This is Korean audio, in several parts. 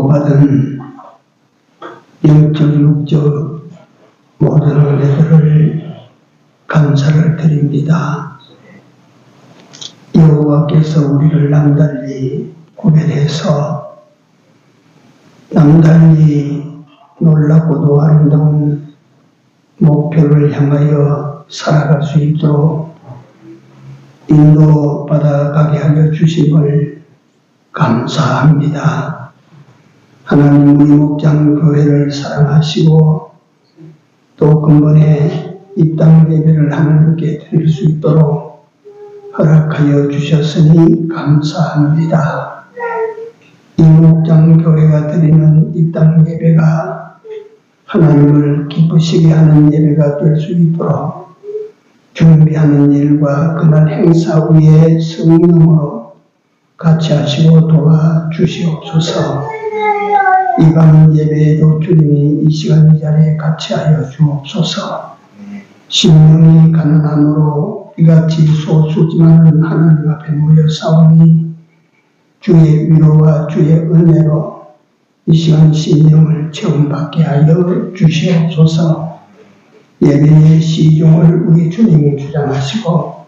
주고받은 영적 육적 모든 은혜들을 감사를 드립니다. 여호와께서 우리를 남달리 구별해서 남달리 놀랍고도 아름다운 목표를 향하여 살아갈 수 있도록 인도받아가게 하여 주심을 감사합니다. 하나님 우리 목장 교회를 사랑하시고 또 근본에 이 땅 예배를 하나님께 드릴 수 있도록 허락하여 주셨으니 감사합니다. 이 목장 교회가 드리는 이 땅 예배가 하나님을 기쁘시게 하는 예배가 될 수 있도록 준비하는 일과 그날 행사 후에 성령으로 같이 하시고 도와주시옵소서. 이방 예배에도 주님이 이 시간 이 자리에 같이 하여 주옵소서. 심령이 가난함으로 이같이 소수지만은 하나님 앞에 모여 싸우니 주의 위로와 주의 은혜로 이 시간 심령을 체험받게 하여 주시옵소서. 예배의 시종을 우리 주님이 주장하시고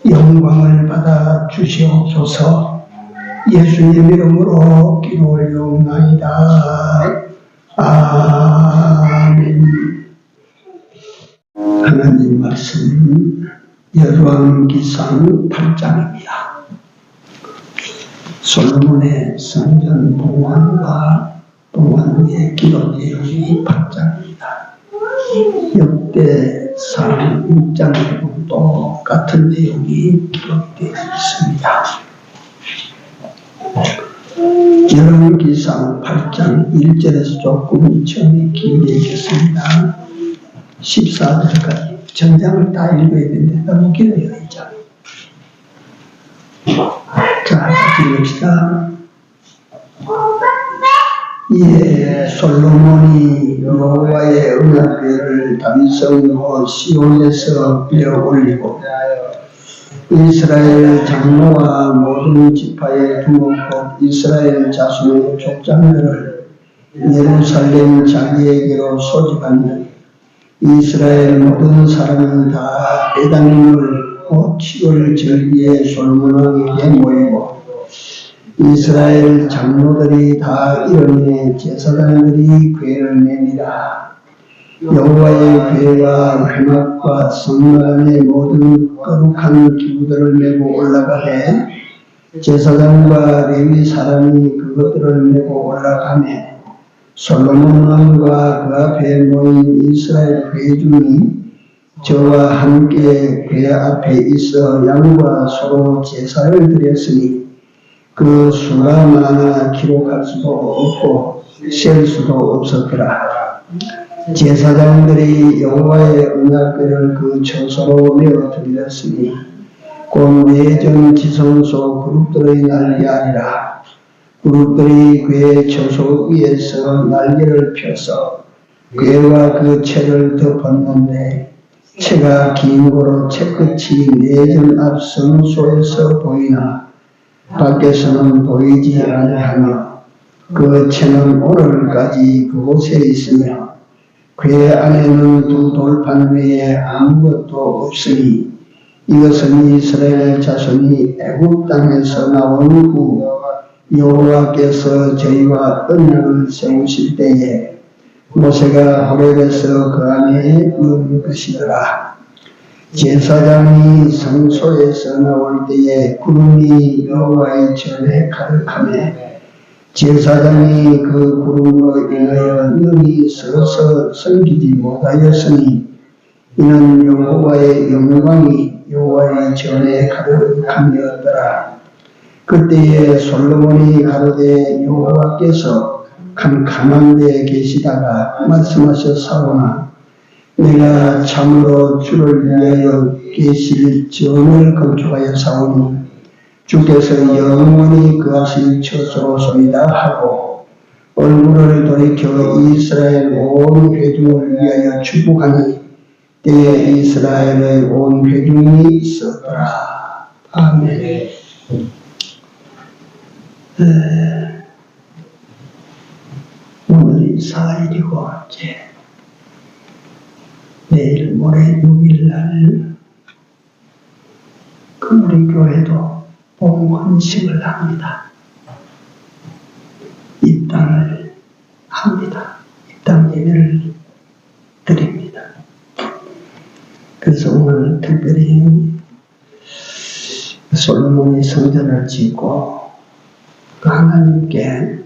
영광을 받아 주시옵소서. 예수님 이름으로 기도 올려옵나이다. 아멘. 하나님 말씀 열왕기상 8장입니다. 솔로몬의 성전 봉헌과 봉헌 후의 기도 내용이 8장입니다. 역대상 6장에도 똑같은 내용이 기록되어 있습니다. 열왕기상 8장 1절에서 조금 처음에 길게 읽겠습니다. 14절까지 전장을 다 읽어야 되는데 너무 길어요. 이 장. 자, 읽읍시다. 이에 솔로몬이 여호와의 언약궤를 다윗성 시온에서 빌어 올리고 이스라엘 장로와 모든 지파의 두목 곧 이스라엘 자손의 족장들을 예루살렘 자기에게로 소집하니 이스라엘 모든 사람이 다 에단임을 곧 7월 절기에 솔로몬 왕에게 모이고 이스라엘 장로들이 다 이르매 제사장들이 궤를 내밀어 여호와의 궤와 회막과 성막 안의 모든 거룩한 기구들을 메고 올라가되 제사장과 레위 사람이 그것들을 메고 올라가매 솔로몬 왕과 그 앞에 모인 이스라엘 회중이 저와 함께 궤 앞에 있어 양과 소로 제사를 드렸으니 그 수가 많아 기록할 수도 없고 셀 수도 없었더라. 제사장들이 여호와의 언약궤를 그 처소로 메어 들렸으니 곧 내전 지성소 그룹들의 날개 아니라 그룹들이 궤 처소 위에서 날개를 펴서 궤와 그 채를 덮었는데 채가 긴 고로 채끝이 내전 앞 성소에서 보이나 밖에서는 보이지 아니하며 그 채는 오늘까지 그곳에 있으며 궤 안에는 두 돌판 외에 아무것도 없으니 이것은 이스라엘 자손이 애굽 땅에서 나온 후 여호와께서 저희와 언약을 세우실 때에 모세가 호렙에서 그 안에 넣은 것이더라. 제사장이 성소에서 나올 때에 구름이 여호와의 전에 가득하며 제사장이 그 구름으로 인하여 능히 서서 섬기지 못하였으니 이는 여호와의 영광이 여호와의 전에 가득함이었더라. 그때에 솔로몬이 가로되 여호와께서 캄캄한 데 계시다가 말씀하셨사오나 내가 참으로 주를 위하여 계실 전을 건축하여 사오니 주께서 영원히 거하실 처소로소이다 하고 얼굴을 돌이켜 이스라엘 온 회중을 위하여 축복하니 때에 이스라엘의 온 회중이 있었더라. 아멘. 4일이고 이제 내일 모레 6일날 그 우리 교회도 봉헌식을 합니다. 입당을 합니다. 입당 예배를 드립니다. 그래서 오늘 특별히 솔로몬이 성전을 짓고 그 하나님께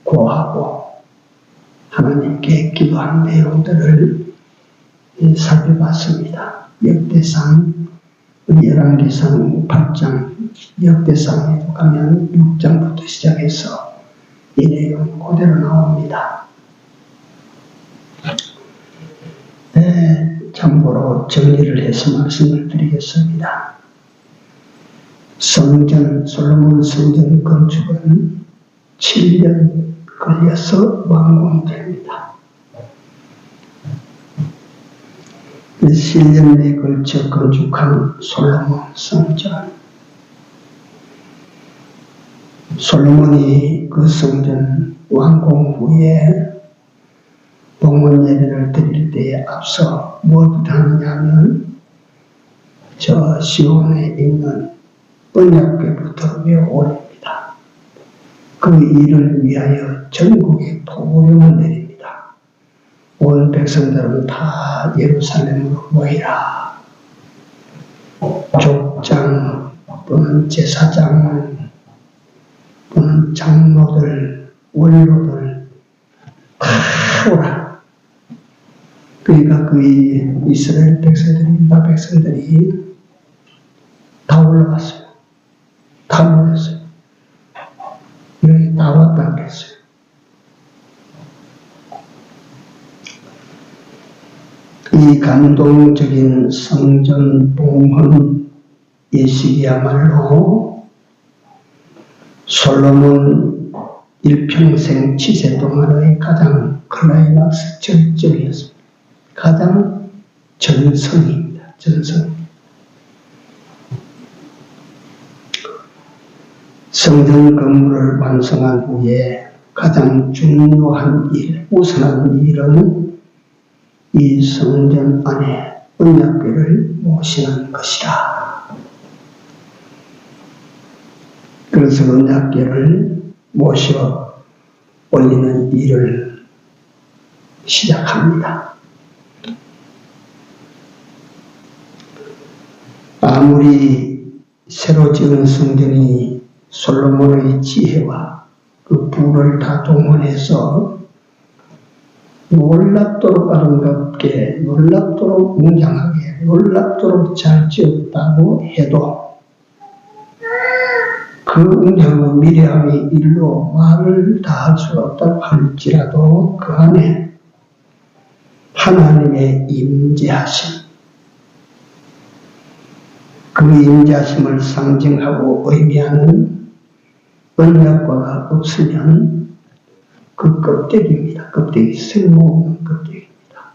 고하고 하나님께 기도한 내용들을 살펴봤습니다. 역대상, 열왕기상 8장, 역대상에 가면 6장부터 시작해서 이 내용 그대로 나옵니다. 참고로 정리를 해서 말씀을 드리겠습니다. 솔로몬 성전 건축은 7년 걸려서 완공이 됩니다. 7년에 걸쳐 건축한 솔로몬 성전. 솔로몬이 그 성전 완공 후에 봉헌 예배를 드릴 때에 앞서 무엇부터 하느냐면 저 시온에 있는 언약궤부터 메어 올립니다. 그 일을 위하여 전국에 포고령을 내립니다. 온 백성들은 다 예루살렘으로 모이라. 족장 또는 제사장 또는 장로들, 원로들 다 오라. 그러니까 그 이스라엘 백성들이, 유다 백성들이 다 올라갔어요. 다 모였어요. 여기 다 왔다 그랬어요. 이 감동적인 성전 봉헌 예식이야말로 솔로몬 일평생 치세 동안의 가장 클라이막스 절정이었습니다. 가장 전성입니다. 전성. 성전 건물을 완성한 후에 가장 중요한 일, 우선한 일은 이 성전 안에 언약궤를 모시는 것이라. 그래서 언약궤를 모셔 올리는 일을 시작합니다. 아무리 새로 지은 성전이 솔로몬의 지혜와 그 부를 다 동원해서 놀랍도록 아름답게, 놀랍도록 웅장하게, 놀랍도록 잘 지었다고 해도 그 웅장한 미래함의 일로 말을 다 할 수 없다고 할지라도 그 안에 하나님의 임재하심, 그 임재하심을 상징하고 의미하는 언약과가 없으면 그 껍데기입니다. 껍데기, 쓸모없는 껍데기입니다.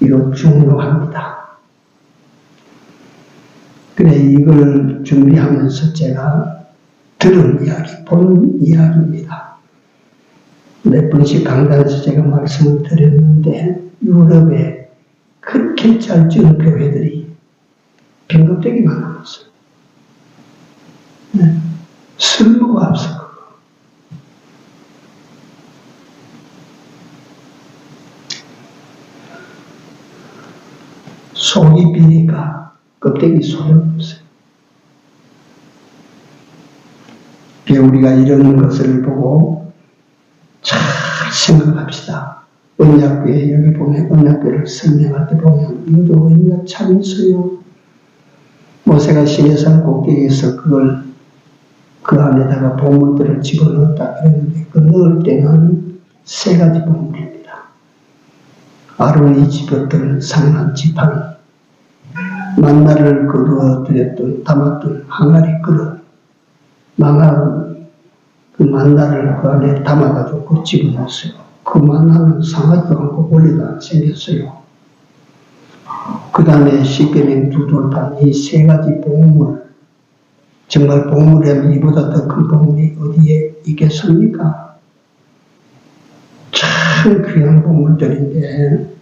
이거 중요합니다. 그래, 이걸 준비하면서 제가 들은 이야기, 본 이야기입니다. 몇 번씩 강단에서 제가 말씀을 드렸는데 유럽에 그렇게 잘 지은 교회들이 빈 껍데기만 남았어요. 네. 쓸모가 없어. 속이 비니까 껍데기 소용없어요. 우리가 이런 것을 보고 잘 생각합시다. 언약궤, 여기 보면 언약궤를 설명할 때 보면 이것도 의미가 참 있어요. 모세가 시내산 꼭대기에서 그걸 그 안에다가 보물들을 집어넣었다 그랬는데 그 넣을 때는 세 가지 보물입니다. 아론이 집었던 상한 지팡이, 만나를 거두어 드렸던 담았던 항아리 그릇, 그 만나를 그 안에 담아가지고 그 집어넣었어요. 그 만나는 상하지도 않고 원리도 안 생겼어요. 그 다음에 십계명 두 돌판, 이 세 가지 보물, 정말 보물이라면 이보다 더 큰 보물이 어디에 있겠습니까? 참 귀한 보물들인데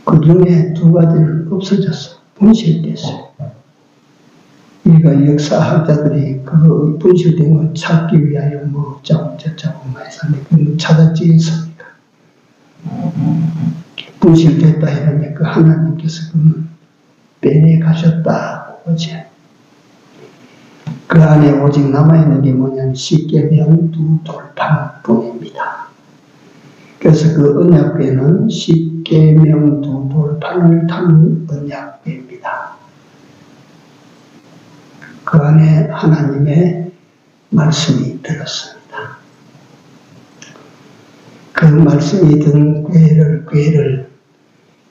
그 중에 두 가지는 없어졌어. 분실됐어요. 우리가 역사학자들이 그 분실된 거 찾기 위하여 뭐 어쩌고 저쩌고 해서 그 찾았지 했습니까? 분실됐다 했는데 그 하나님께서 그는 빼내가셨다. 그지? 그 안에 오직 남아있는 게 뭐냐면 십계명 두 돌판뿐입니다. 그래서 그 언약궤는 십계명 두 돌판을 담은 언약궤입니다. 그 안에 하나님의 말씀이 들었습니다. 그 말씀이 든 궤를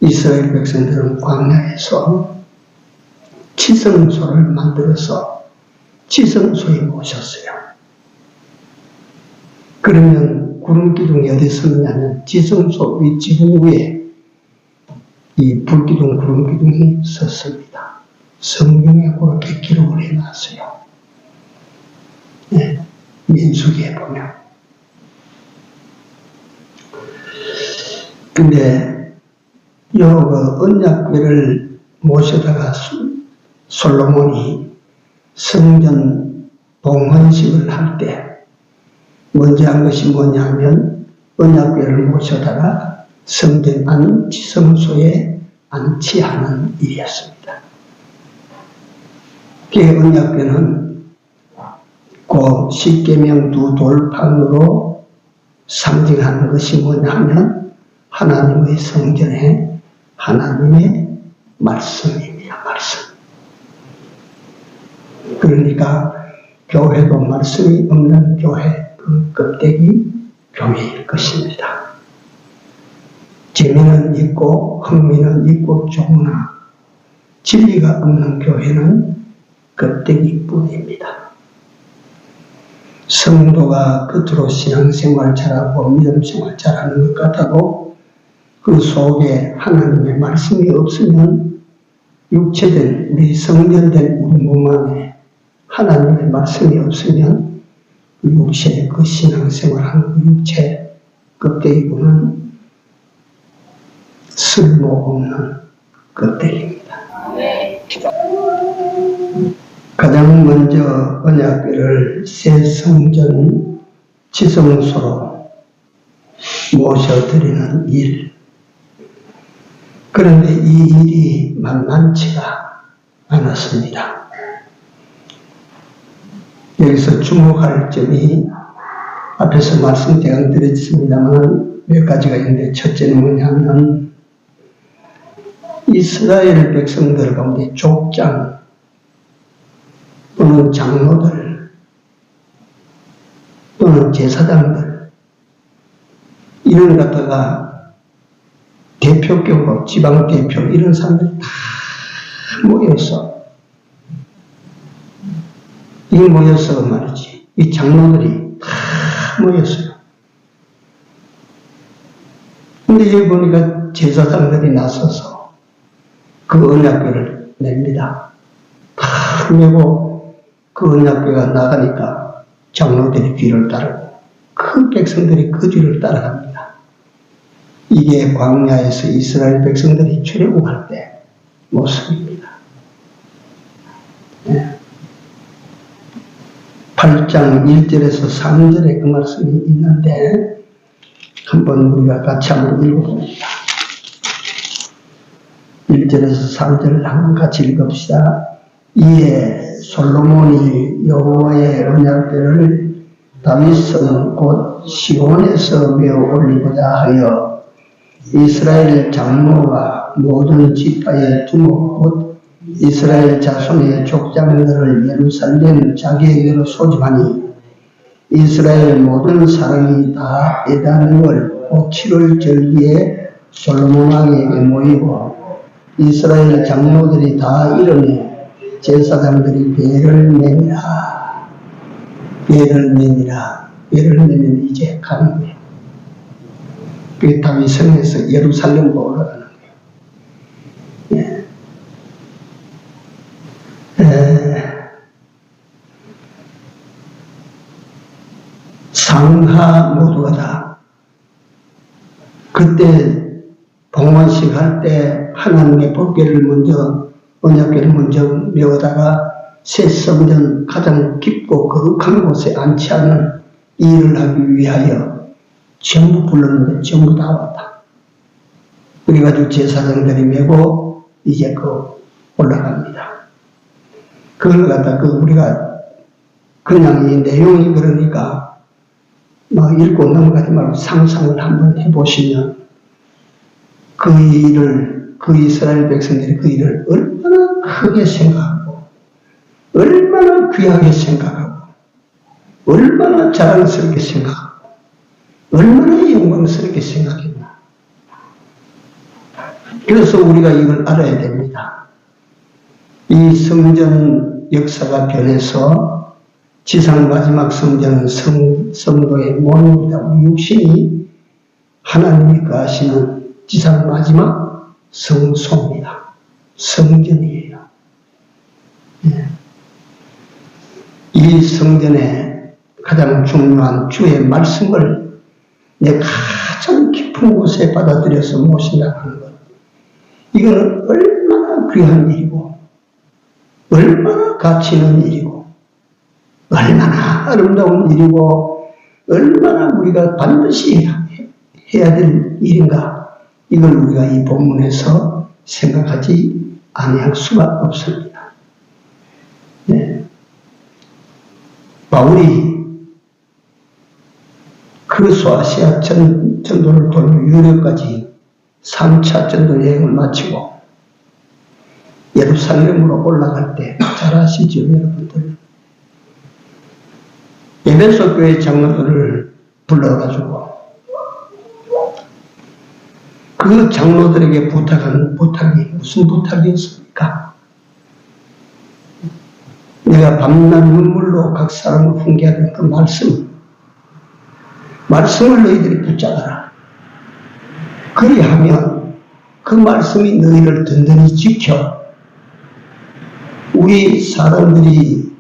이스라엘 백성들은 광야에서 지성소를 만들어서 지성소에 모셨어요. 그러면 구름기둥이 어디 섰냐면 지성소 위 지붕 위에 이 불기둥 구름기둥이 섰습니다. 성경에 그렇게 기록을 해놨어요. 네, 민수기에 보면. 근데 요 언약궤를 모셔다가 솔로몬이 성전 봉헌식을 할 때 먼저 한 것이 뭐냐면 언약궤를 모셔다가 성전 안 지성소에 안치하는 일이었습니다. 그 언약궤는 그 십계명 두 돌판으로 상징하는 것이 뭐냐면 하나님의 성전에 하나님의 말씀입니다. 말씀. 그러니까 교회도 말씀이 없는 교회, 그 껍데기 교회일 것입니다. 재미는 있고 흥미는 있고 좋으나 진리가 없는 교회는 껍데기뿐입니다. 성도가 겉으로 신앙생활 잘하고 믿음생활 잘하는 것 같아도 그 속에 하나님의 말씀이 없으면 육체된 우리 성전된 우리 몸 안에 하나님의 말씀이 없으면 그 육체, 그 신앙생활하는 그 육체 껍데기는 쓸모없는 껍데기입니다. 가장 먼저 언약궤를 새 성전 지성소로 모셔드리는 일. 그런데 이 일이 만만치가 않았습니다. 여기서 주목할 점이 앞에서 말씀 제가 드렸습니다만 몇 가지가 있는데 첫째는 뭐냐면 이스라엘 백성들 가운데 족장 또는 장로들 또는 제사장들 이런 갖다가 대표교고 지방대표 이런 사람들이 다 모여서 이 모여서 말이지 이 장로들이 다 모였어요. 근데 여기 보니까 제사장들이 나서서 그 언약궤를 냅니다. 다 내고 그 언약궤가 나가니까 장로들이 뒤를 따르고 그 백성들이 그 뒤를 따라갑니다. 이게 광야에서 이스라엘 백성들이 출애굽할 때 모습입니다. 네. 8장 1절에서 3절에 그 말씀이 있는데 한번 우리가 같이 한번 읽어봅니다. 1절에서 3절을 한번 같이 읽읍시다. 이에 솔로몬이 여호와의 언약궤를 다윗성 곧 시온에서 메어 올리고자 하여 이스라엘 장로와 모든 지파의 두목 곧 이스라엘 자손의 족장들을 예루살렘 자기에게로 소집하니 이스라엘 모든 사람이 다 에단월 곧 7월 절기에 솔로몬 왕에게 모이고 이스라엘 장로들이 다 이르매 제사장들이 궤를 내니라. 궤를 내니라. 궤를 내면 이제 가는 거예요. 그 다윗 성에서 예루살렘으로 올라가는 거예요. 상하 모두가 다 그때 봉헌식 할 때 하나님의 법궤를 먼저, 언약궤를 먼저 메우다가 새 성전 가장 깊고 거룩한 곳에 안치하는 일을 하기 위하여 전부 불렀는데 전부 다 왔다. 그래가지고 제사장들이 메고 이제 올라갑니다. 그걸 갖다 우리가 그냥 이 내용이 그러니까 막 읽고 넘어가지 말고 상상을 한번 해보시면 그 일을, 그 이스라엘 백성들이 그 일을 얼마나 크게 생각하고 얼마나 귀하게 생각하고 얼마나 자랑스럽게 생각하고 얼마나 영광스럽게 생각했나. 그래서 우리가 이걸 알아야 됩니다. 이 성전 역사가 변해서 지상 마지막 성전은 성도의 몸입니다. 우리 육신이 하나님이 거하시는 지상 마지막 성소입니다. 성전이에요. 이 성전에 가장 중요한 주의 말씀을 내 가장 깊은 곳에 받아들여서 모신다고 하는 것. 이거는 얼마나 귀한 일이고 얼마나 가치 있는 일이고 얼마나 아름다운 일이고 얼마나 우리가 반드시 해야 될 일인가. 이걸 우리가 이 본문에서 생각하지 아니할 수가 없습니다. 네. 바울이 그 소아시아 전도를 돌며 유럽까지 3차 전도 여행을 마치고 예루살렘으로 올라갈 때 잘 아시죠, 여러분들? 에베소 교회 장로들을 불러가지고 그 장로들에게 부탁한 부탁이 무슨 부탁이었습니까? 내가 밤낮 눈물로 각 사람을 훈계하는 그 말씀을 너희들이 붙잡아라. 그리하면 그 말씀이 너희를 든든히 지켜 우리 사람들이,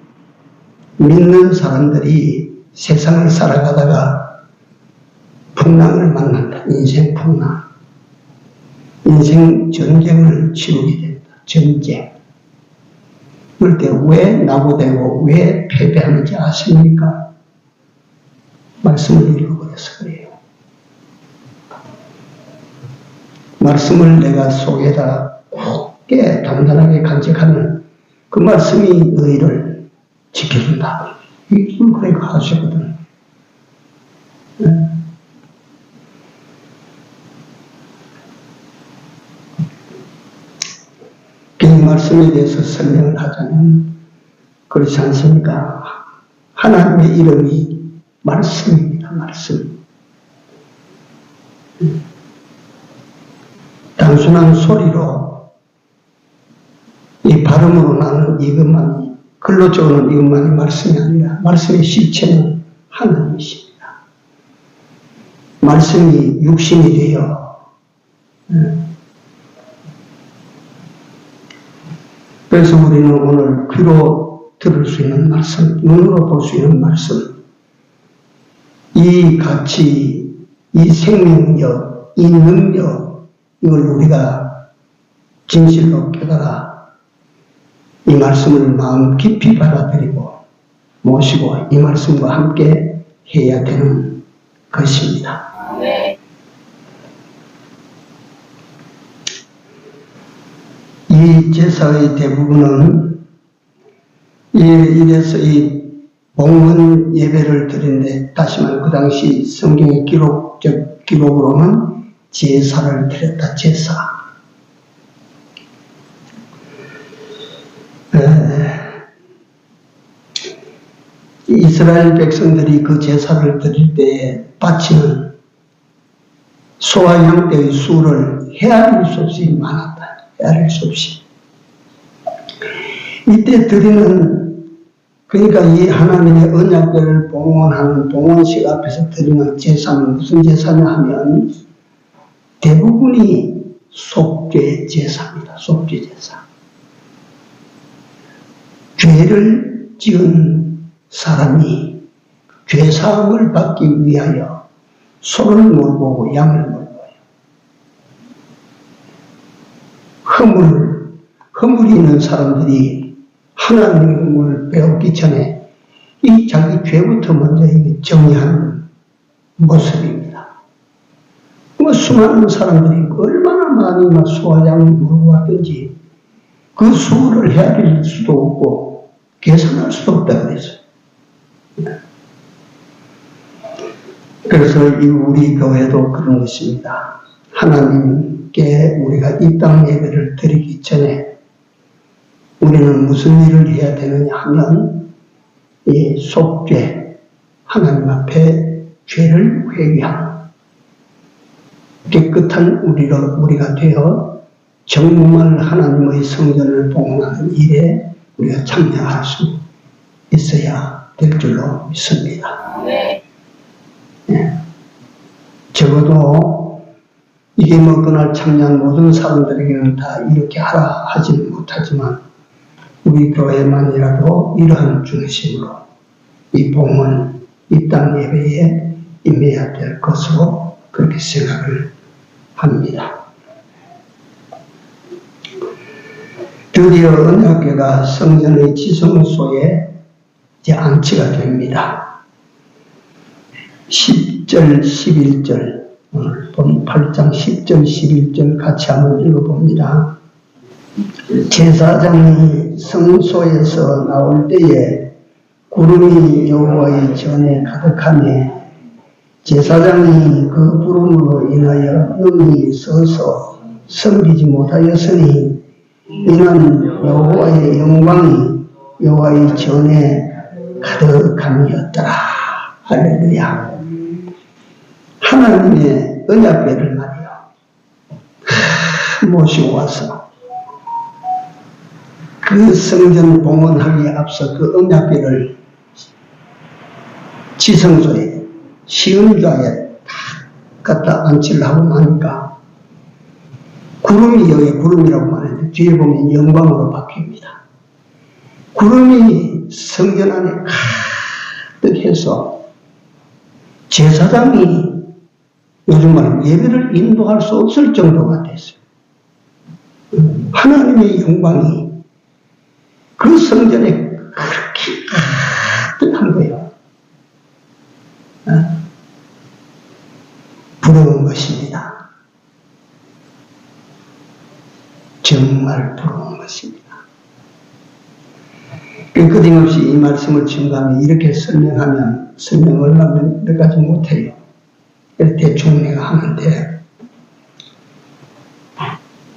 믿는 사람들이 세상을 살아가다가 풍랑을 만난다. 인생 풍랑. 인생 전쟁을 치르게 된다. 전쟁. 그럴 때 왜 낙오되고 왜 패배하는지 아십니까? 말씀을 읽어버려서 그래요. 말씀을 내가 속에다 굳게 단단하게 간직하면 그 말씀이 너희를 지켜준다. 이걸 그렇게 하시거든. 그 말씀에 대해서 설명을 하자면 그렇지 않습니까? 하나님의 이름이 말씀입니다. 말씀. 단순한 소리로 이 발음으로 나는 이것만이, 글로 적어놓은 이것만이 말씀이 아니라 말씀의 실체는 하나님이십니다. 말씀이 육신이 되어 그래서 우리는 오늘 귀로 들을 수 있는 말씀, 눈으로 볼 수 있는 말씀, 이 가치, 이 생명력, 이 능력, 이걸 우리가 진실로 깨달아 이 말씀을 마음 깊이 받아들이고 모시고 이 말씀과 함께 해야 되는 것입니다. 네. 이 제사의 대부분은 이래서 이 봉헌 예배를 드리는데, 다시 말해 그 당시 성경의 기록적 기록으로는 제사를 드렸다. 제사. 이스라엘 백성들이 그 제사를 드릴 때에 바치는 소와 양떼의 수를 헤아릴 수 없이 많았다. 헤아릴 수 없이. 이때 드리는, 그러니까 이 하나님의 언약궤를 봉헌하는 봉헌식 앞에서 드리는 제사는 무슨 제사냐 하면 대부분이 속죄 제사입니다. 속죄 제사. 죄를 지은 사람이 죄사함을 받기 위하여 소를 몰고 양을 몰고요. 허물이 있는 사람들이 하나님을 배우기 전에 이 자기 죄부터 먼저 정리하는 모습입니다. 수많은 사람들이 얼마나 많이 수화장을 몰고 왔든지 그 수를 헤아릴 수도 없고 계산할 수도 없다 그랬어요. 그래서 우리 교회도 그런 것입니다. 하나님께 우리가 이 땅 예배를 드리기 전에 우리는 무슨 일을 해야 되느냐 하면 이 속죄, 하나님 앞에 죄를 회개하는 깨끗한 우리가 되어 정말 하나님의 성전을 봉헌하는 일에 우리가 참여할 수 있어야 될 줄로 믿습니다. 네. 적어도 이게 그날 참여한 모든 사람들에게는 다 이렇게 하라 하지는 못하지만 우리 교회만이라도 이러한 중심으로 이 봉헌, 이 땅 예배에 임해야 될 것으로 그렇게 생각을 합니다. 드디어 언약궤가 성전의 지성소에 이제 안치가 됩니다. 10절, 11절, 오늘 본 8장 10절, 11절 같이 한번 읽어봅니다. 제사장이 성소에서 나올 때에 구름이 여호와의 전에 가득하며 제사장이 그 구름으로 인하여 능히 서서 섬기지 못하였으니 이는 여호와의 영광이 여호와의 전에 가득함이었더라. 할렐루야. 하나님의 언약궤를 말이요 모시고 와서 그 성전 봉헌하기에 앞서 그 언약궤를 지성소에 시은좌에 갖다 안치를 하고 나니까 구름이 여기 구름이라고 말했는데 뒤에 보면 영광으로 바뀝니다. 구름이 성전 안에 가득해서 제사장이 요즘 말하면 예배를 인도할 수 없을 정도가 됐어요. 하나님의 영광이 그 성전에 그렇게 가득한 거예요. 부러운 것입니다. 정말 부러운 것입니다. 끊임없이 이 말씀을 증거하면 이렇게 설명하면 설명을 몇 가지 못해요. 대충 내가 하는데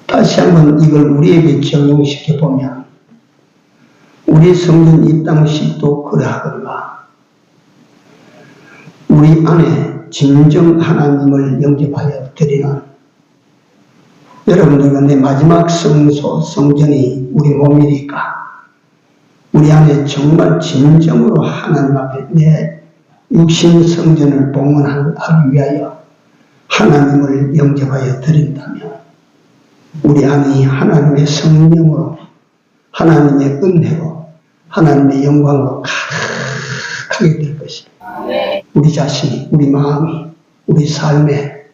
다시 한번 이걸 우리에게 적용시켜 보면 우리 성전 입당식도 그러하거니와 우리 안에 진정 하나님을 영접하여 드리는 여러분들과 내 마지막 성소, 성전이 우리 몸이니까 우리 안에 정말 진정으로 하나님 앞에 내 육신 성전을 봉헌하기 위하여 하나님을 영접하여 드린다면 우리 안이 하나님의 성령으로 하나님의 은혜로 하나님의 영광으로 가득하게 될 것입니다. 우리 자신이, 우리 마음이, 우리 삶에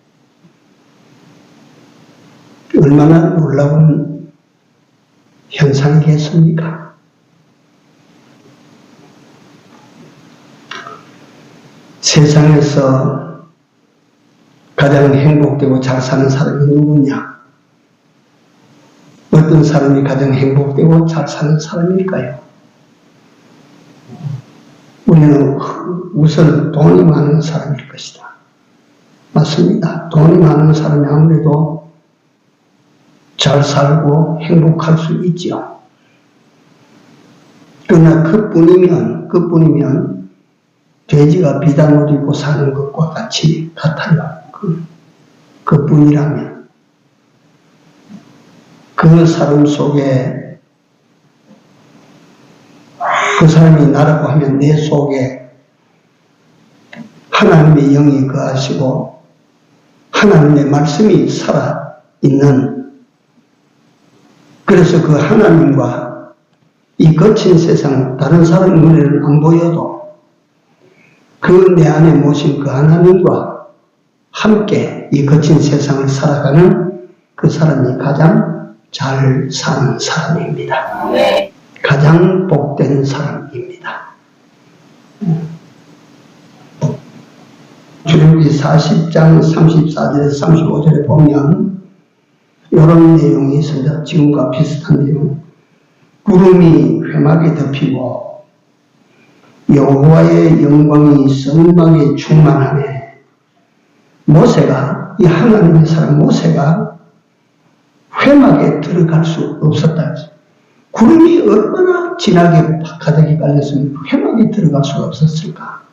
얼마나 놀라운 현상이겠습니까? 세상에서 가장 행복되고 잘 사는 사람이 누구냐? 어떤 사람이 가장 행복되고 잘 사는 사람일까요? 우리는 우선 돈이 많은 사람일 것이다. 맞습니다. 돈이 많은 사람이 아무래도 잘 살고 행복할 수 있지요. 그러나 그뿐이면 돼지가 비단 옷 입고 사는 것과 같아요. 그뿐이라면 그 사람 속에 그 사람이 나라고 하면 내 속에 하나님의 영이 거하시고 하나님의 말씀이 살아있는, 그래서 그 하나님과 이 거친 세상 다른 사람 눈에는 안 보여도 그 내 안에 모신 그 하나님과 함께 이 거친 세상을 살아가는 그 사람이 가장 잘 사는 사람입니다. 가장 복된 사람입니다. 출애굽기 40장 34절에서 35절에 보면 이런 내용이 있습니다. 지금과 비슷한 내용. 구름이 회막에 덮이고 여호와의 영광이 성막에 충만하네. 모세가, 이 하나님의 사람 모세가 회막에 들어갈 수 없었다. 구름이 얼마나 진하게 가득히 깔렸으면 회막에 들어갈 수가 없었을까?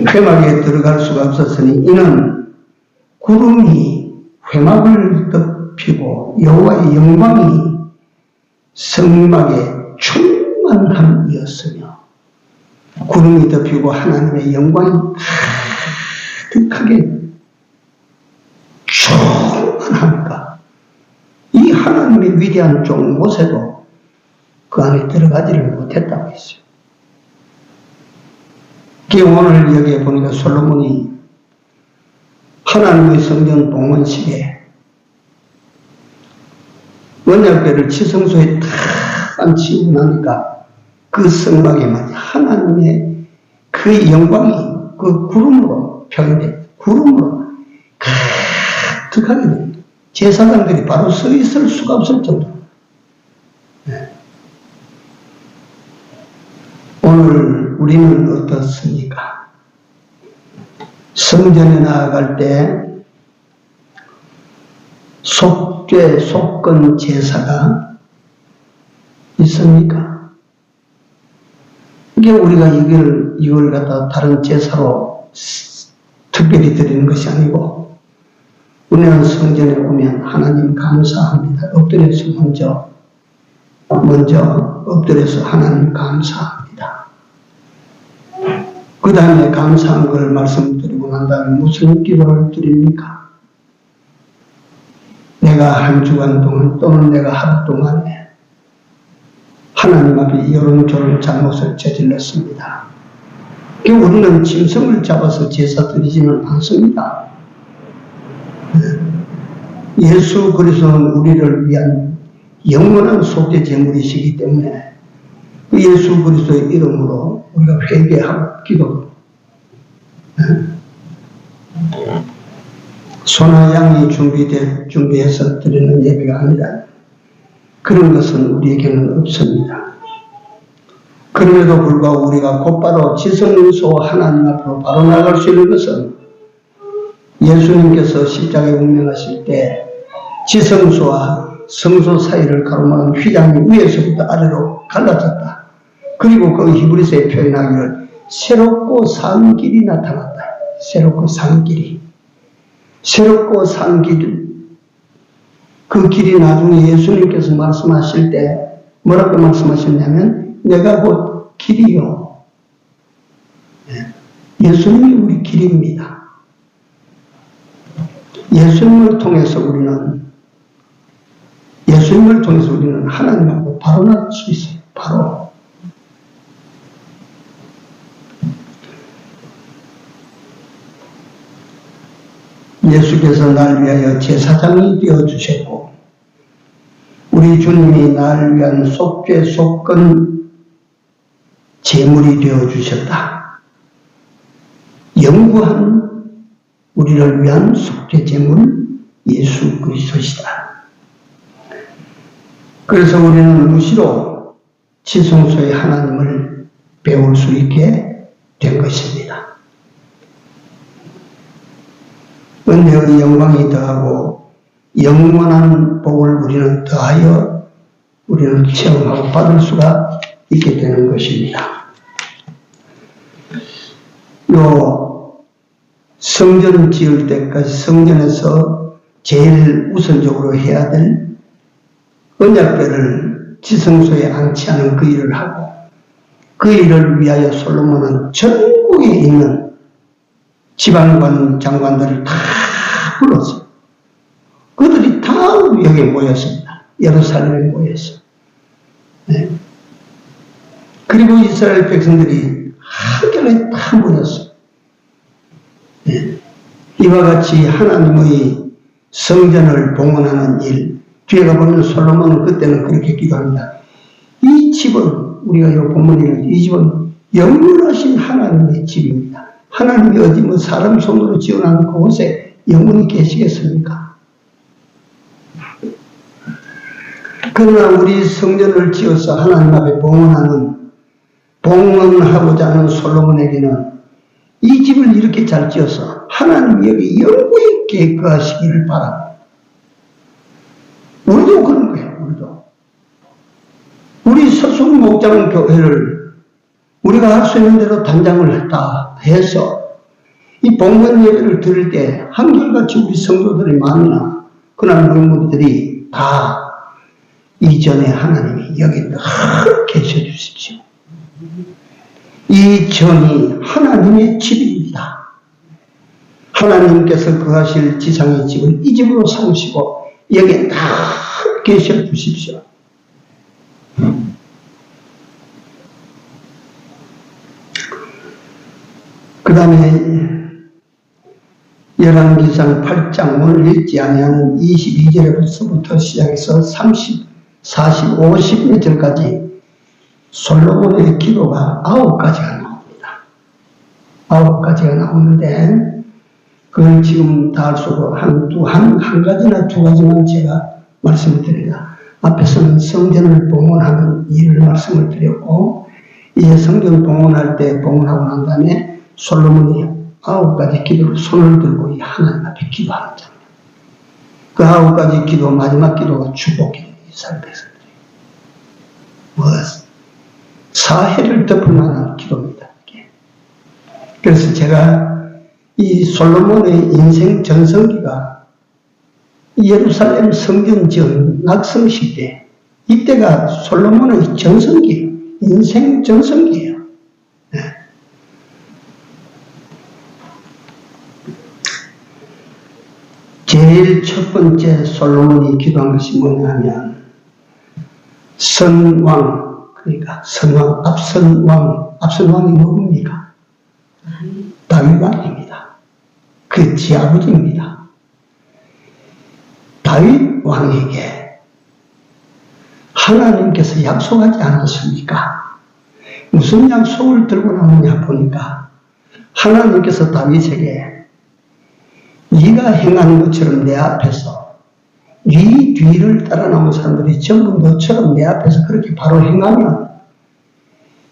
회막에 들어갈 수가 없었으니 이는 구름이 회막을 덮이고 여호와의 영광이 성막에 충만함이었으며, 구름이 덮이고 하나님의 영광이 가득하게 충만하니까 이 하나님의 위대한 종 모세도 그 안에 들어가지를 못했다고 했어요. 오늘 여기에 보니까 솔로몬이 하나님의 성전 봉헌식에 언약궤를 지성소에 다 앉히고 나니까 그 성막에만 하나님의 그 영광이 그 구름으로 표현돼, 구름으로 가득하게 됩니다. 제사장들이 바로 서 있을 수가 없을 정도로. 오늘 우리는 어떻습니까? 성전에 나아갈 때 속죄, 속건 제사가 있습니까? 이게 우리가 이걸 갖다 다른 제사로 특별히 드리는 것이 아니고, 우리는 성전에 오면 하나님 감사합니다. 엎드려서 먼저 엎드려서 하나님 감사합니다. 그 다음에 감사한 걸 말씀드리고 난 다음에 무슨 기도를 드립니까? 내가 한 주간 동안 또는 내가 하루 동안에 하나님 앞에 이런저런 잘못을 저질렀습니다. 우리는 짐승을 잡아서 제사 드리지는 않습니다. 예수 그리스도는 우리를 위한 영원한 속죄 제물이시기 때문에 예수 그리스도의 이름으로 우리가 회개하고 기도. 소나 양이 준비해서 드리는 예배가 아니라 그런 것은 우리에게는 없습니다. 그럼에도 불구하고 우리가 곧바로 지성소 하나님 앞으로 바로 나갈 수 있는 것은 예수님께서 십자가에 운명하실 때 지성소와 성소 사이를 가로막은 휘장이 위에서부터 아래로 갈라졌다. 그리고 그 히브리서에 표현하기를 새롭고 산 길이 나타났다. 새롭고 산 길이. 새롭고 산 길. 그 길이 나중에 예수님께서 말씀하실 때 뭐라고 말씀하셨냐면 내가 곧 길이요. 예수님이 우리 길입니다. 예수님을 통해서 우리는 하나님하고 바로 나갈 수 있어요. 바로. 예수께서 날 위하여 제사장이 되어주셨고 우리 주님이 날 위한 속죄 속건 제물이 되어주셨다. 영구한 우리를 위한 속죄 제물 예수 그리스도시다. 그래서 우리는 무시로 지성소의 하나님을 배울 수 있게 된 것입니다. 은혜의 영광이 더하고 영원한 복을 우리는 더하여 우리는 체험하고 받을 수가 있게 되는 것입니다. 성전을 지을 때까지 성전에서 제일 우선적으로 해야 될 언약궤를 지성소에 안치하는 그 일을 하고 그 일을 위하여 솔로몬은 전국에 있는 지방관 장관들을 다 불렀어요. 그들이 다 여기에 모였습니다. 예루살렘에 모였어요. 네. 그리고 이스라엘 백성들이 한결에 다 모였어요. 네. 이와 같이 하나님의 성전을 봉헌하는 일, 뒤에 가보면 솔로몬은 그때는 그렇게 기도합니다. 이 집은, 우리가 이 본문에 이 집은 영원하신 하나님의 집입니다. 하나님이 어디 뭐 사람 손으로 지어놓은 그곳에 영원히 계시겠습니까? 그러나 우리 성전을 지어서 하나님 앞에 봉헌하고자 하는 솔로몬에게는 이 집을 이렇게 잘 지어서 하나님이 여기 영원히 계획하시기를 바랍니다. 우리도 그런 거예요. 우리 서순 목장 교회를 우리가 할 수 있는 대로 단장을 했다 해서 이 봉헌 예배를 드릴 때 한결같이 우리 성도들이 많으나 그날 모임들이 다 이전에 하나님이 여기 늘 계셔 주십시오. 이 전이 하나님의 집입니다. 하나님께서 거하실 지상의 집을 이 집으로 삼으시고 여기에 늘 계셔 주십시오. 그 다음에 열왕기상 8장 오늘 읽지 아니하는 22절부터 시작해서 30, 40, 50절까지 솔로몬의 기도가 9가지가 나옵니다. 9가지가 나오는데 그걸 지금 다 할 수 없고 한 가지나 두 가지만 제가 말씀을 드립니다. 앞에서는 성전을 봉헌하는 일을 말씀을 드렸고 이제 성전 봉헌할 때 봉헌하고 난 다음에 솔로몬이 9가지 기도를 손을 들고 이 하나님 앞에 기도하는 장면. 그 9가지 기도 마지막 기도가 축복기도예요. 이스라엘 백성들이. 사해를 덮을 만한 기도입니다. 이게. 그래서 제가 이 솔로몬의 인생 전성기가 예루살렘 성전 지은 낙성시 때 이때가 솔로몬의 전성기예요. 인생 전성기예요. 네. 제일 첫 번째 솔로몬이 기도한 것이 뭐냐면 선왕, 그러니까 선왕, 앞선 왕이 누굽니까? 다윗 왕입니다. 그 지아버지입니다. 다윗 왕에게 하나님께서 약속하지 않았습니까? 무슨 약속을 들고 나오냐 보니까 하나님께서 다윗에게 네가 행하는 것처럼 내 앞에서 네 뒤를 따라 나온 사람들이 전부 너처럼 내 앞에서 그렇게 바로 행하면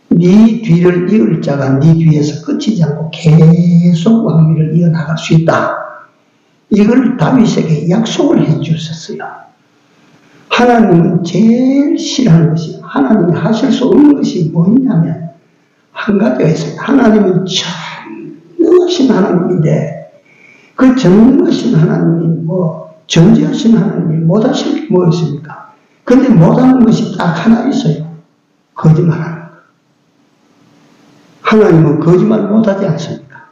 네 뒤를 이을 자가 네 뒤에서 끝이지 않고 계속 왕위를 이어나갈 수 있다. 이걸 다윗에게 약속을 해 주셨어요. 하나님은 제일 싫어하는 것이 하나님이 하실 수 없는 것이 뭐냐면 한 가지가 있습니다. 하나님은 전능하신 하나님인데 그 전능하신 하나님이 전지하신 하나님이 못하실 게 뭐 있습니까? 근데 못하는 것이 딱 하나 있어요. 거짓말하는 거. 하나님은 거짓말 못하지 않습니까?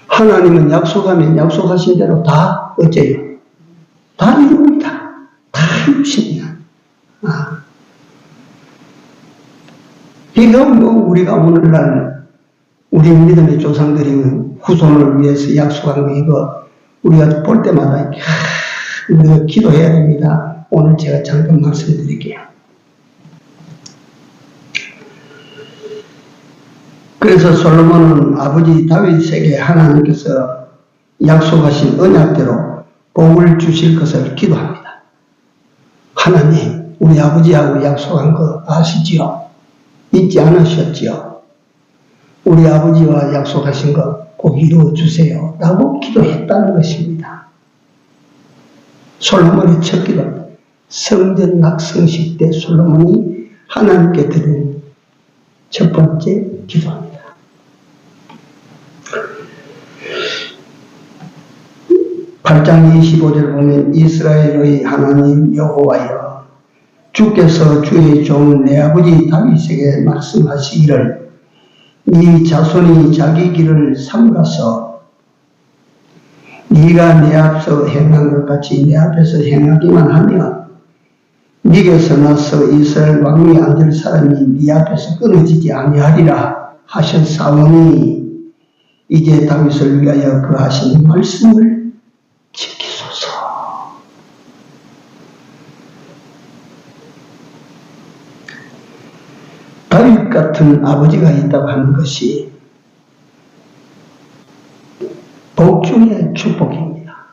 하나님은 약속하면 약속하신 대로 다 어째요? 다 이룹니다. 다 이루십니다. 이거 우리가 오늘날 우리 믿음의 조상들이 후손을 위해서 약속한 거 이거 우리가 볼 때마다 기도해야 됩니다. 오늘 제가 잠깐 말씀드릴게요. 그래서 솔로몬은 아버지 다윗에게 하나님께서 약속하신 언약대로 복을 주실 것을 기도합니다. 하나님, 우리 아버지하고 약속한 거 아시지요? 잊지 않으셨지요? 우리 아버지와 약속하신 거 꼭 이루어 주세요. 라고 기도했다는 것입니다. 솔로몬의 첫 기도, 성전 낙성식 때 솔로몬이 하나님께 드린 첫 번째 기도입니다. (8장 25절) 보면 이스라엘의 하나님 여호와여, 주께서 주의 종 내 아버지 다윗에게 말씀하시기를 네 자손이 자기 길을 삼가서 네가 내 앞서 행한 것 같이 내 앞에서 행하기만 하면 네게서 나서 이스라엘 왕위에 앉을 사람이 네 앞에서 끊어지지 아니하리라 하셨사오니 이제 다윗을 위하여 그 하신 말씀을 지키소서. 주옵소서. 다윗 같은 아버지가 있다고 하는 것이 복 중의 축복입니다.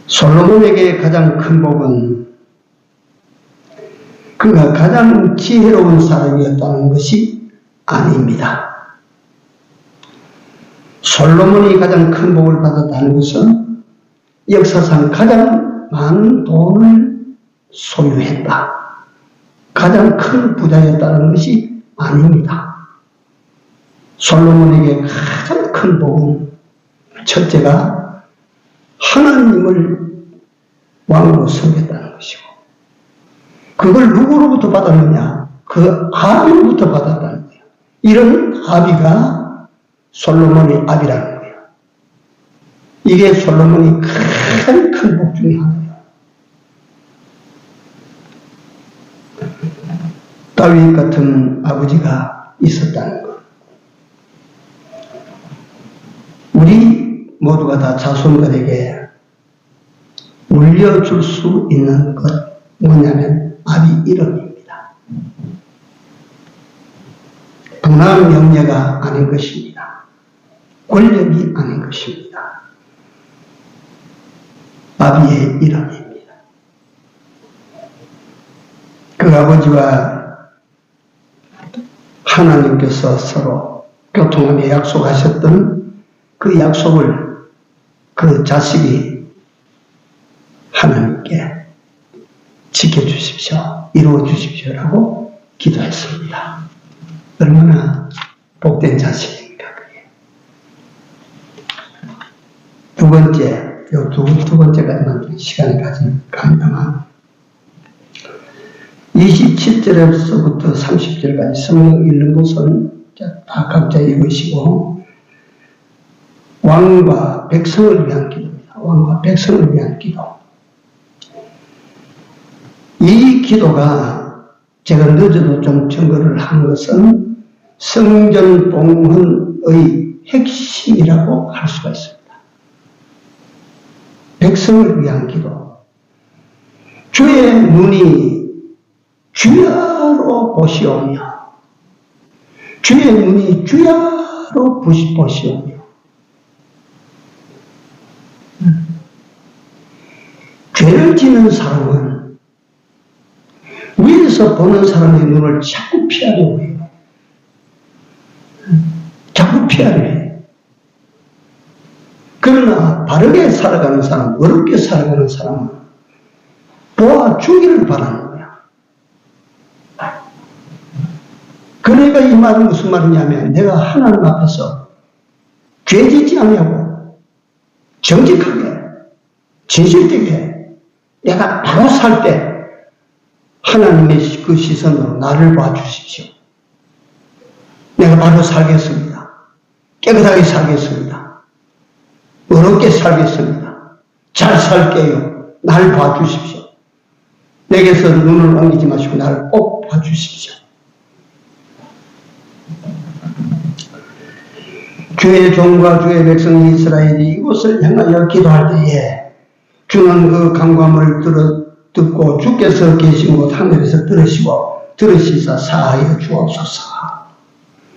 솔로몬에게 가장 큰 복은 그가 가장 지혜로운 사람이었다는 것이 아닙니다. 솔로몬이 가장 큰 복을 받았다는 것은 역사상 가장 많은 돈을 소유했다, 가장 큰 부자였다는 것이 아닙니다. 솔로몬에게 가장 큰 복은 첫째가 하나님을 왕으로 섬겼다는 것이고, 그걸 누구로부터 받았느냐? 그 아비로부터 받았다는 거예요. 이런 아비가 솔로몬의 아비라는 거예요. 이게 솔로몬이 가장 큰 복 중에 하나예요. 다윗 같은 아버지가 있었다는 것. 우리 모두가 다 자손들에게 물려줄 수 있는 것 뭐냐면 아비 이름입니다. 분한 명예가 아닌 것입니다. 권력이 아닌 것입니다. 아비의 이름입니다. 그 아버지와 하나님께서 서로 교통하며 약속하셨던 그 약속을 그 자식이 하나님께 지켜주십시오, 이루어주십시오라고 기도했습니다. 얼마나 복된 자식입니까, 그게. 두 번째, 두 번째까지만 시간이 갑니다만, 27절에서부터 30절까지 성경 읽는 것은 다 각자 읽으시고, 왕과 백성을 위한 기도입니다. 왕과 백성을 위한 기도. 이 기도가 제가 늦어도 좀 증거를 한 것은 성전 봉헌의 핵심이라고 할 수가 있습니다. 백성을 위한 기도. 주의 눈이 주야로 보시오며, 주의 눈이 주야로 보시오며, 죄를 지는 사람은 위에서 보는 사람의 눈을 자꾸 피하려고 해요. 자꾸 피하려 해요. 그러나 바르게 살아가는 사람, 어렵게 살아가는 사람은 보아주기를 바라는 거야. 그러니까 이 말은 무슨 말이냐면, 내가 하나님 앞에서 죄짓지 않냐고 정직하게 진실되게 내가 바로 살 때 하나님의 그 시선으로 나를 봐주십시오. 내가 바로 살겠습니다. 깨끗하게 살겠습니다. 어렵게 살겠습니다. 잘 살게요. 나를 봐주십시오. 내게서 눈을 옮기지 마시고 나를 꼭 봐주십시오. 주의 종과 주의 백성 이스라엘이 이곳을 향하여 기도할 때에 주는 그 간구함을 듣고 주께서 계신 곳 하늘에서 들으시사 사하여 주옵소서.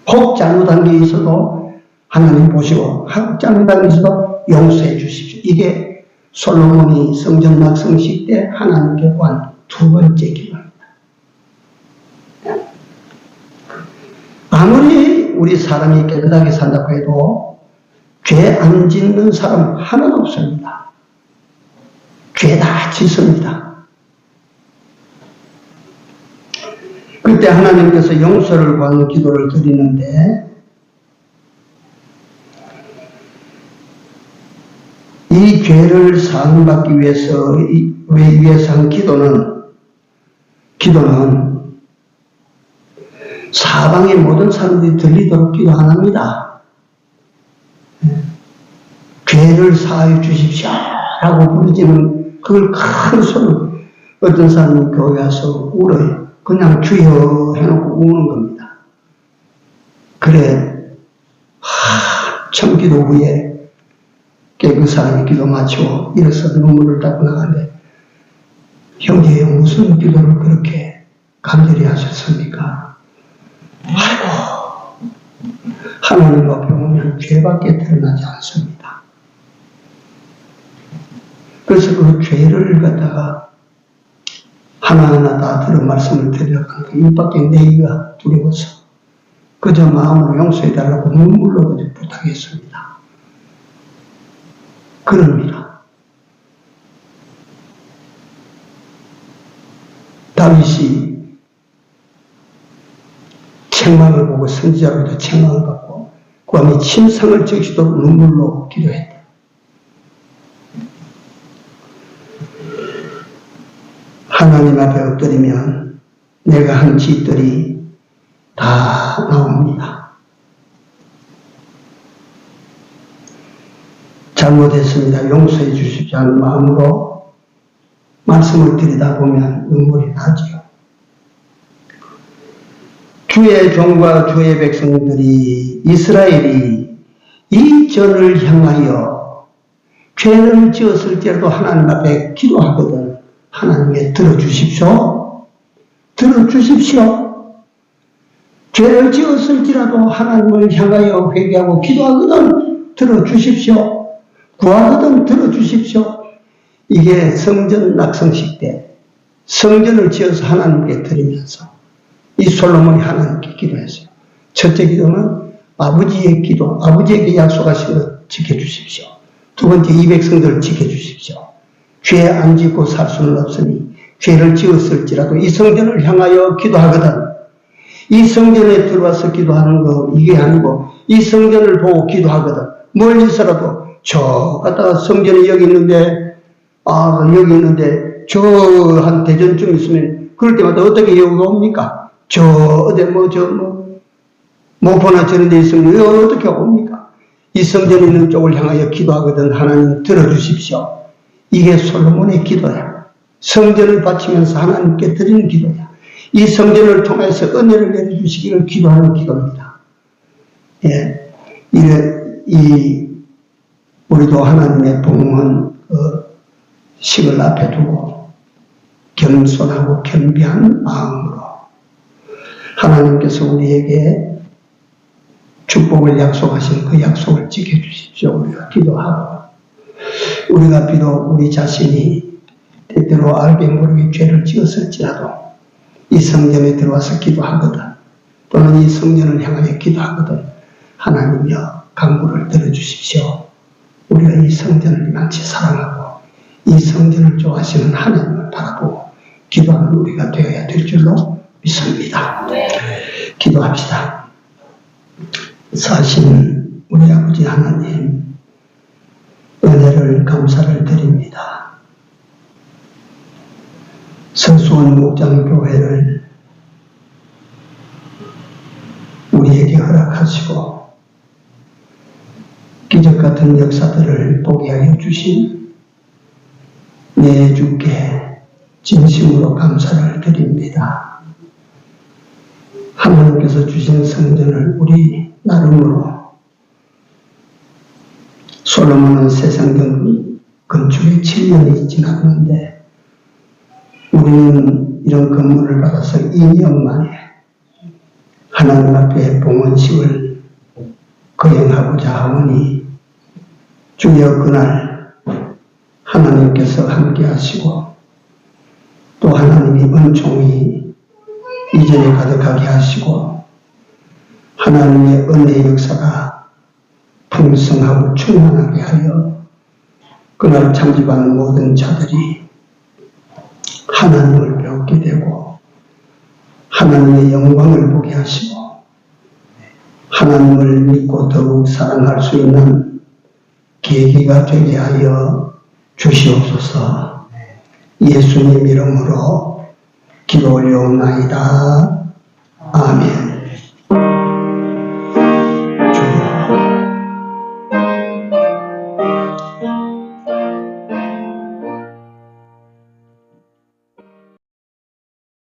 혹 잘못한 게 있어도 하나님 보시고, 혹 잘못한 게 있어도 용서해 주십시오. 이게 솔로몬이 성전 낙성식 때 하나님께 구한 두 번째 기도입니다. 아무리 우리 사람이 깨끗하게 산다고 해도 죄 안 짓는 사람 하나도 없습니다. 죄 다 짓습니다. 그때 하나님께서 용서를 구하는 기도를 드리는데, 이 죄를 사함받기 위해서 한 기도는 사방의 모든 사람들이 들리도록 기도 안 합니다. 죄를 사하여 주십시오 라고 부르지는 그걸 큰 소리로, 어떤 사람이 교회 와서 울어요. 그냥 주여 해놓고 우는 겁니다. 그래, 한참 기도 후에 그때 그 사람이 기도 마치고 일어서 눈물을 닦고 나가는데, 형제여, 무슨 기도를 그렇게 간절히 하셨습니까? 아이고, 하나님 앞에 오면 죄밖에 드러나지 않습니다. 그래서 그 죄를 갖다가 하나하나 다 들은 말씀을 드리려고 입밖에 내기가 두려워서 그저 마음으로 용서해달라고 눈물로 그저 부탁했습니다. 그럽니다. 다윗이 책망을 보고 선지자로부터 책망을 받고 그 다음에 침상을 적시도록 눈물로 기도했다. 하나님 앞에 엎드리면 내가 한 짓들이 다 나옵니다. 잘못했습니다. 용서해 주십시오 하는 마음으로 말씀을 드리다 보면 눈물이 나지요. 주의 종과 주의 백성들이 이스라엘이 이 전을 향하여 죄를 지었을지라도 하나님 앞에 기도하거든 하나님께 들어주십시오. 들어주십시오. 죄를 지었을지라도 하나님을 향하여 회개하고 기도하거든 들어주십시오. 구하거든 들어주십시오. 이게 성전 낙성식 때 성전을 지어서 하나님께 드리면서 이 솔로몬이 하나님께 기도했어요. 첫째 기도는 아버지의 기도, 아버지에게 약속하신 것 지켜주십시오. 두 번째, 이 백성들을 지켜주십시오. 죄 안 짓고 살 수는 없으니 죄를 지었을지라도 이 성전을 향하여 기도하거든. 이 성전에 들어와서 기도하는 거 이게 아니고 이 성전을 보고 기도하거든. 멀리서라도 저 갔다가 성전이 여기 있는데 여기 있는데 저 한 대전쯤 있으면 그럴 때마다 어떻게 여기가 옵니까? 저 어디 모포나 저런 데 있으면 여기 어떻게 옵니까? 이 성전에 있는 쪽을 향하여 기도하거든 하나님 들어주십시오. 이게 솔로몬의 기도야. 성전을 바치면서 하나님께 드리는 기도야. 이 성전을 통해서 은혜를 내려주시기를 기도하는 기도입니다. 예, 우리도 하나님의 복음은 식을 앞에 두고 겸손하고 겸비한 마음으로 하나님께서 우리에게 축복을 약속하신 그 약속을 지켜주십시오. 우리가 기도하고 우리가 비록 우리 자신이 때때로 알게 모르게 죄를 지었을지라도 이 성전에 들어와서 기도하거든 또는 이 성전을 향하여 기도하거든 하나님이여 간구를 들어주십시오. 우리가 이 성전을 이만치 사랑하고 이 성전을 좋아하시는 하나님을 바라보고 기도하는 우리가 되어야 될 줄로 믿습니다. 기도합시다. 사신 우리 아버지 하나님 은혜를 감사를 드립니다. 성수원 목장교회를 우리에게 허락하시고 기적같은 역사들을 보게 하여 주신 내 주께 진심으로 감사를 드립니다. 하나님께서 주신 성전을 우리 나름으로 솔로몬은 세상 건축에 7년이 지났는데 우리는 이런 건물을 받아서 2년 만에 하나님 앞에 봉헌식을 거행하고자 하오니 주여 그날 하나님께서 함께 하시고 또 하나님이 은총이 이전에 가득하게 하시고 하나님의 은혜의 역사가 풍성하고 충만하게 하여 그날 참집하는 모든 자들이 하나님을 배우게 되고 하나님의 영광을 보게 하시고 하나님을 믿고 더욱 사랑할 수 있는 계기가 되게 하여 주시옵소서. 예수님 이름으로 기도 올려옵나이다. 아멘.